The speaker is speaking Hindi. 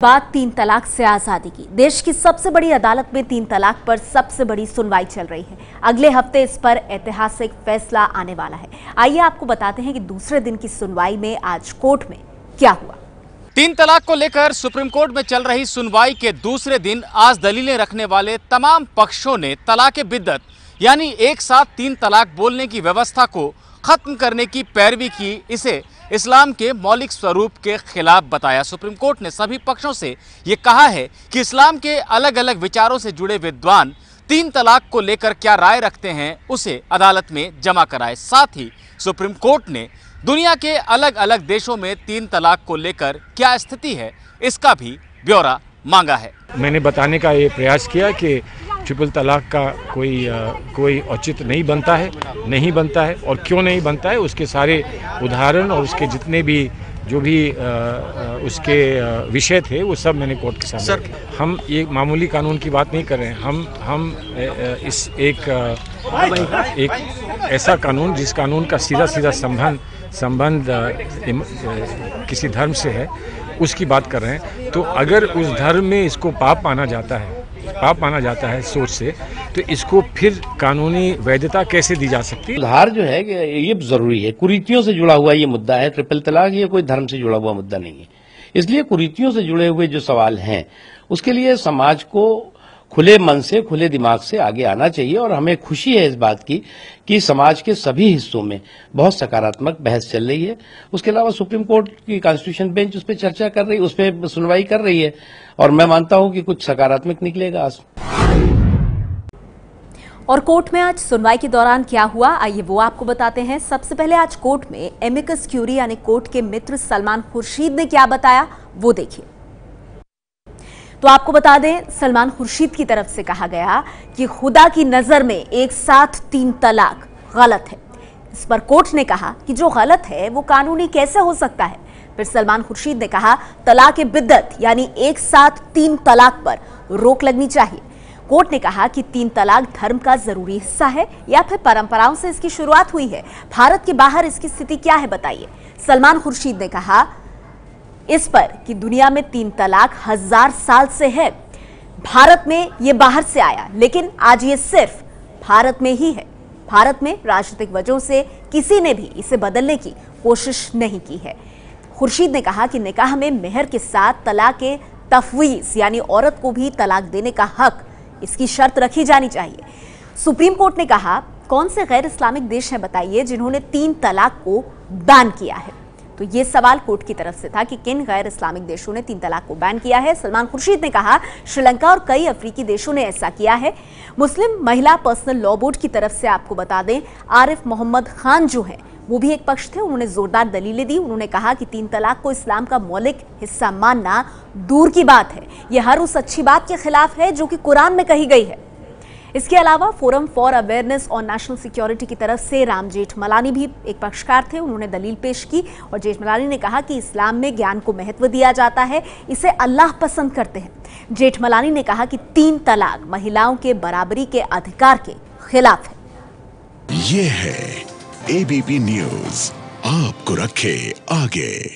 बात तीन तलाक से आजादी की। देश की सबसे बड़ी अदालत में तीन तलाक पर सबसे बड़ी सुनवाई चल रही है। अगले हफ्ते इस पर ऐतिहासिक फैसला आने वाला है। आइए आपको बताते हैं कि दूसरे दिन की सुनवाई में आज कोर्ट में क्या हुआ। तीन तलाक को लेकर सुप्रीम कोर्ट में चल रही सुनवाई के दूसरे दिन आज दलीलें रखने वाले तमाम पक्षों ने तलाक बिद्दत यानी एक साथ तीन तलाक बोलने की व्यवस्था को खत्म करने की पैरवी की। इसे इस्लाम के मौलिक स्वरूप के खिलाफ बताया। सुप्रीम कोर्ट ने सभी पक्षों से ये कहा है कि इस्लाम के अलग अलग विचारों से जुड़े विद्वान तीन तलाक को लेकर क्या राय रखते हैं उसे अदालत में जमा कराए। साथ ही सुप्रीम कोर्ट ने दुनिया के अलग अलग देशों में तीन तलाक को लेकर क्या स्थिति है इसका भी ब्यौरा मांगा है। मैंने बताने का ये प्रयास किया कि ट्रिपल तलाक का कोई औचित्य नहीं बनता है और क्यों नहीं बनता है उसके सारे उदाहरण और उसके जितने भी जो भी उसके विषय थे वो सब मैंने कोर्ट के सामने रखे। हम ये मामूली कानून की बात नहीं कर रहे हैं। हम इस एक ऐसा कानून जिस कानून का सीधा संबंध किसी धर्म से है उसकी बात कर रहे हैं। तो अगर उस धर्म में इसको पाप माना जाता है सोच से, तो इसको फिर कानूनी वैधता कैसे दी जा सकती है? सुधार जो है ये जरूरी है। कुरीतियों से जुड़ा हुआ ये मुद्दा है। ट्रिपल तलाक ये कोई धर्म से जुड़ा हुआ मुद्दा नहीं है। इसलिए कुरीतियों से जुड़े हुए जो सवाल हैं उसके लिए समाज को खुले मन से खुले दिमाग से आगे आना चाहिए। और हमें खुशी है इस बात की कि समाज के सभी हिस्सों में बहुत सकारात्मक बहस चल रही है। उसके अलावा सुप्रीम कोर्ट की कॉन्स्टिट्यूशन बेंच उस पर चर्चा कर रही है, उस पर सुनवाई कर रही है और मैं मानता हूं कि कुछ सकारात्मक निकलेगा आज। और कोर्ट में आज सुनवाई के दौरान क्या हुआ आइए वो आपको बताते हैं। सबसे पहले आज कोर्ट में एमिकस क्यूरी यानी कोर्ट के मित्र सलमान खुर्शीद ने क्या बताया वो देखिए। तो आपको बता दें, सलमान खुर्शीद की तरफ से कहा गया कि खुदा की नजर में एक साथ तीन तलाक गलत है। इस पर कोर्ट ने कहा कि जो गलत है वो कानूनी कैसे हो सकता है। फिर सलमान खुर्शीद ने कहा तलाक बिद्दत यानी एक साथ तीन तलाक पर रोक लगनी चाहिए। कोर्ट ने कहा कि तीन तलाक धर्म का जरूरी हिस्सा है या फिर परंपराओं से इसकी शुरुआत हुई है। भारत के बाहर इसकी स्थिति क्या है बताइए। सलमान खुर्शीद ने कहा इस पर कि दुनिया में तीन तलाक 1000 साल से है। भारत में ये बाहर से आया लेकिन आज ये सिर्फ भारत में ही है। भारत में राजनीतिक वजहों से किसी ने भी इसे बदलने की कोशिश नहीं की है। खुर्शीद ने कहा कि निकाह में मेहर के साथ तलाक के तफवीज यानी औरत को भी तलाक देने का हक, इसकी शर्त रखी जानी चाहिए। सुप्रीम कोर्ट ने कहा कौन से गैर इस्लामिक देश हैं बताइए जिन्होंने तीन तलाक को बैन किया है। तो ये सवाल कोर्ट की तरफ से था कि किन गैर इस्लामिक देशों ने तीन तलाक को बैन किया है। सलमान खुर्शीद ने कहा श्रीलंका और कई अफ्रीकी देशों ने ऐसा किया है। मुस्लिम महिला पर्सनल लॉ बोर्ड की तरफ से आपको बता दें, आरिफ मोहम्मद खान जो है वो भी एक पक्ष थे। उन्होंने जोरदार दलीलें दी। उन्होंने कहा कि तीन तलाक को इस्लाम का मौलिक हिस्सा मानना दूर की बात है, यह हर उस अच्छी बात के खिलाफ है जो कि कुरान में कही गई है। इसके अलावा forum for awareness on national security की तरफ से राम जेठमलानी भी एक पक्षकार थे। उन्होंने दलील पेश की और जेठमलानी ने कहा कि इस्लाम में ज्ञान को महत्व दिया जाता है, इसे अल्लाह पसंद करते हैं। जेठमलानी ने कहा कि तीन तलाक महिलाओं के बराबरी के अधिकार के खिलाफ है। ये है एबीपी न्यूज, आपको रखे आगे।